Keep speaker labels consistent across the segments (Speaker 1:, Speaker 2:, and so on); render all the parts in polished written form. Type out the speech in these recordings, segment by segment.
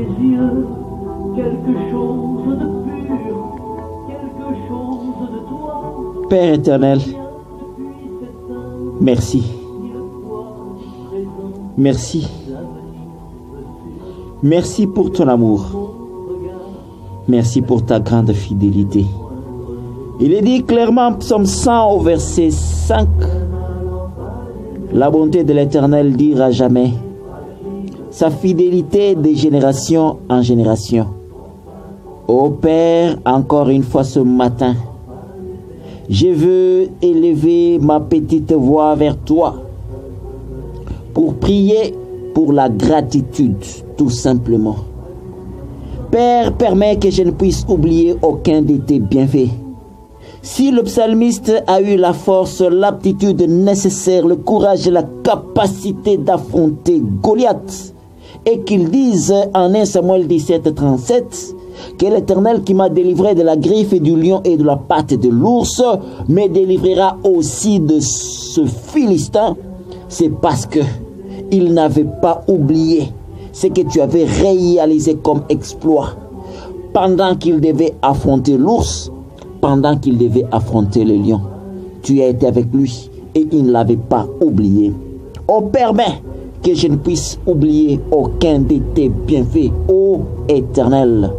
Speaker 1: tes yeux quelque chose de pur, quelque chose de toi.
Speaker 2: Père éternel, merci. Merci. Merci pour ton amour. Merci pour ta grande fidélité. Il est dit clairement en Psaume 100 au verset 5, la bonté de l'Éternel dure à jamais, sa fidélité de génération en génération. Ô Père, encore une fois ce matin, je veux élever ma petite voix vers toi pour prier pour la gratitude, tout simplement. Père, permets que je ne puisse oublier aucun de tes bienfaits. Si le psalmiste a eu la force, l'aptitude nécessaire, le courage et la capacité d'affronter Goliath, et qu'il dise en 1 Samuel 17, 37, que l'Éternel qui m'a délivré de la griffe du lion et de la patte de l'ours me délivrera aussi de ce Philistin, c'est parce que il n'avait pas oublié ce que tu avais réalisé comme exploit pendant qu'il devait affronter l'ours, pendant qu'il devait affronter le lion. Tu as été avec lui et il ne l'avait pas oublié. Oh, permets que je ne puisse oublier aucun de tes bienfaits, ô Éternel.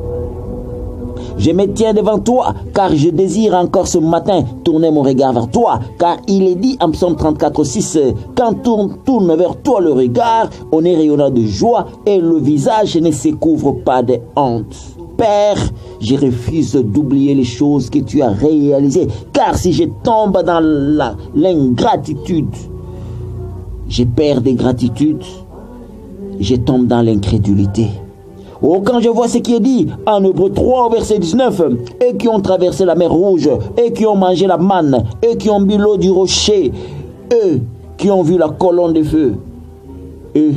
Speaker 2: Je me tiens devant toi, car je désire encore ce matin tourner mon regard vers toi, car il est dit en Psaume 34, 6, quand on tourne vers toi le regard, on est rayonnant de joie et le visage ne se couvre pas de honte. Père, je refuse d'oublier les choses que tu as réalisées, car si je tombe dans l'ingratitude, je perds des gratitudes, je tombe dans l'incrédulité. Oh, quand je vois ce qui est dit en Hébreux 3, verset 19, et qui ont traversé la mer Rouge, et qui ont mangé la manne, et qui ont bu l'eau du rocher, eux qui ont vu la colonne de feu, eux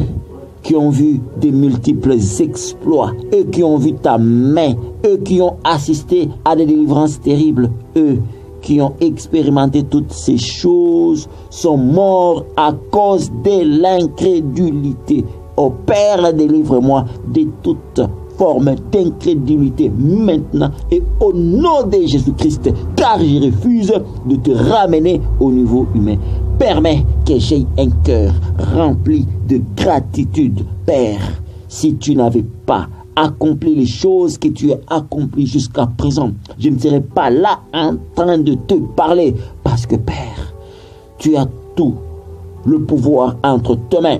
Speaker 2: qui ont vu des multiples exploits, eux qui ont vu ta main, eux qui ont assisté à des délivrances terribles, eux qui ont expérimenté toutes ces choses, sont morts à cause de l'incrédulité. Ô Père, délivre-moi de toute forme d'incrédulité maintenant et au nom de Jésus-Christ, car je refuse de te ramener au niveau humain. Permets que j'aie un cœur rempli de gratitude, Père. Si tu n'avais pas accompli les choses que tu as accomplies jusqu'à présent, je ne serais pas là en train de te parler, parce que Père, tu as tout le pouvoir entre tes mains.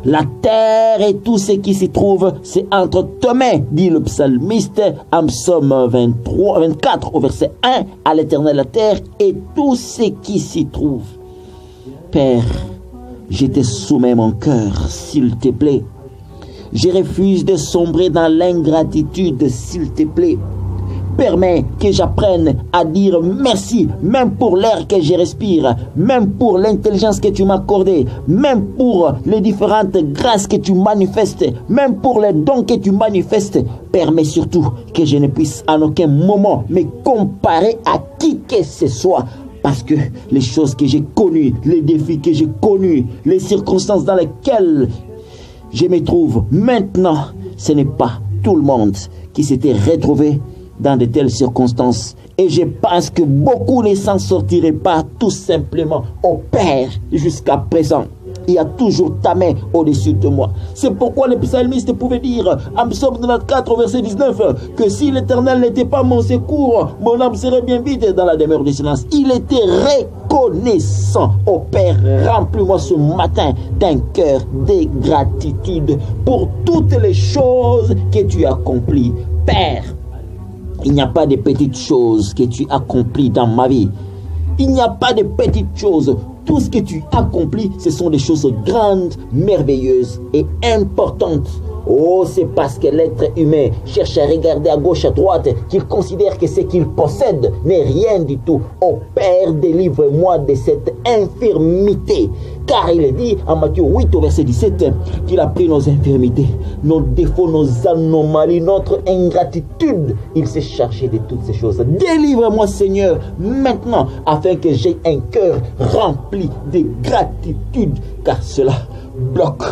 Speaker 2: La terre et tout ce qui s'y trouve, c'est entre tes mains, dit le psalmiste en Psaume 24 au verset 1, à l'Éternel la terre et tout ce qui s'y trouve. Père, je te soumets mon cœur, s'il te plaît. Je refuse de sombrer dans l'ingratitude, s'il te plaît. Permets que j'apprenne à dire merci, même pour l'air que je respire, même pour l'intelligence que tu m'as accordée, même pour les différentes grâces que tu manifestes, même pour les dons que tu manifestes. Permets surtout que je ne puisse en aucun moment me comparer à qui que ce soit. Parce que les choses que j'ai connues, les défis que j'ai connus, les circonstances dans lesquelles je me trouve maintenant, ce n'est pas tout le monde qui s'était retrouvé dans de telles circonstances. Et je pense que beaucoup ne s'en sortiraient pas tout simplement. Au Père, jusqu'à présent, il y a toujours ta main au-dessus de moi. C'est pourquoi le psalmiste pouvait dire en Psaume 94, verset 19, que si l'Éternel n'était pas mon secours, mon âme serait bien vite dans la demeure du silence. Il était reconnaissant. Au Père, remplis-moi ce matin d'un cœur de gratitude pour toutes les choses que tu as accomplies. Père, il n'y a pas de petites choses que tu accomplis dans ma vie. Il n'y a pas de petites choses. Tout ce que tu accomplis, ce sont des choses grandes, merveilleuses et importantes. Oh, c'est parce que l'être humain cherche à regarder à gauche, à droite, qu'il considère que ce qu'il possède n'est rien du tout. Oh Père, délivre-moi de cette infirmité. Car il est dit en Matthieu 8 au verset 17 qu'il a pris nos infirmités, nos défauts, nos anomalies, notre ingratitude. Il s'est chargé de toutes ces choses. Délivre-moi Seigneur maintenant afin que j'aie un cœur rempli de gratitude, car cela bloque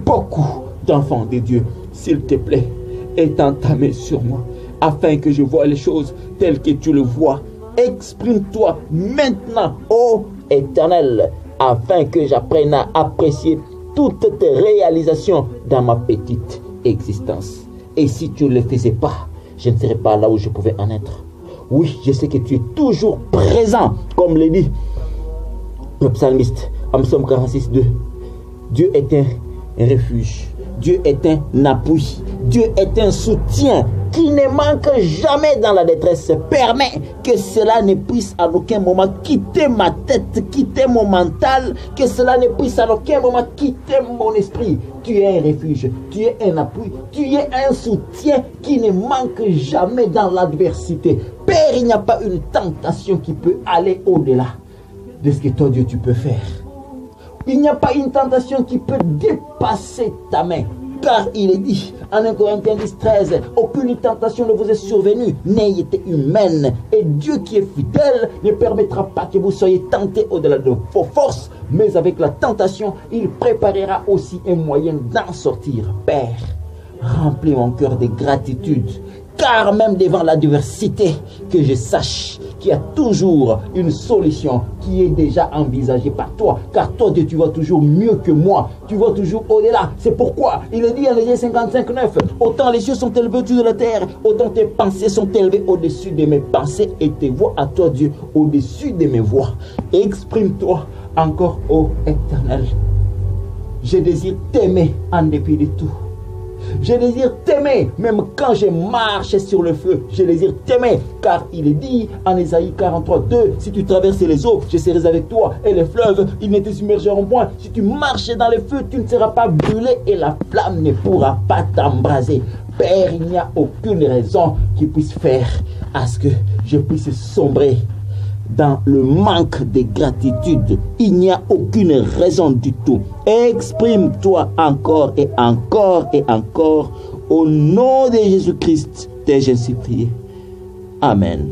Speaker 2: beaucoup d'enfants de Dieu. s'il te plaît, étends ta main sur moi, afin que je voie les choses telles que tu le vois. Exprime-toi maintenant, ô Éternel, afin que j'apprenne à apprécier toutes tes réalisations dans ma petite existence. Et si tu ne le faisais pas, je ne serais pas là où je pouvais en être. Oui, je sais que tu es toujours présent, comme le dit le psalmiste en Psaume 46, 2. Dieu est un refuge, Dieu est un appui, Dieu est un soutien qui ne manque jamais dans la détresse. Permets que cela ne puisse à aucun moment quitter ma tête, quitter mon mental, que cela ne puisse à aucun moment quitter mon esprit. Tu es un refuge, tu es un appui, tu es un soutien qui ne manque jamais dans l'adversité. Père, il n'y a pas une tentation qui peut aller au-delà de ce que toi, Dieu, tu peux faire. Il n'y a pas une tentation qui peut dépasser ta main. Car il est dit en 1 Corinthiens 10, 13, aucune tentation ne vous est survenue, n'ayez été humaine. Et Dieu qui est fidèle ne permettra pas que vous soyez tentés au-delà de vos forces, mais avec la tentation, il préparera aussi un moyen d'en sortir. Père, remplis mon cœur de gratitude, car même devant l'adversité, que je sache qu'il y a toujours une solution qui est déjà envisagée par toi, car toi Dieu, tu vois toujours mieux que moi, tu vois toujours au-delà. C'est pourquoi il est dit en Ésaïe 55, 9, autant les cieux sont élevés au-dessus de la terre, autant tes pensées sont élevées au-dessus de mes pensées, et tes voix à toi Dieu au-dessus de mes voix. Exprime-toi encore, ô Éternel. Je désire t'aimer en dépit de tout. Je désire t'aimer, même quand je marche sur le feu. Je désire t'aimer, car il est dit en Ésaïe 43, 2, si tu traverses les eaux, je serai avec toi, et les fleuves, ils ne te submergeront point. Si tu marches dans le feu, tu ne seras pas brûlé, et la flamme ne pourra pas t'embraser. Père, il n'y a aucune raison qui puisse faire à ce que je puisse sombrer dans le manque de gratitude. Il n'y a aucune raison du tout. Exprime-toi encore et encore et encore. Au nom de Jésus-Christ, t'ai-je ainsi prié. Amen.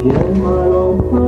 Speaker 1: J'aime à l'enfant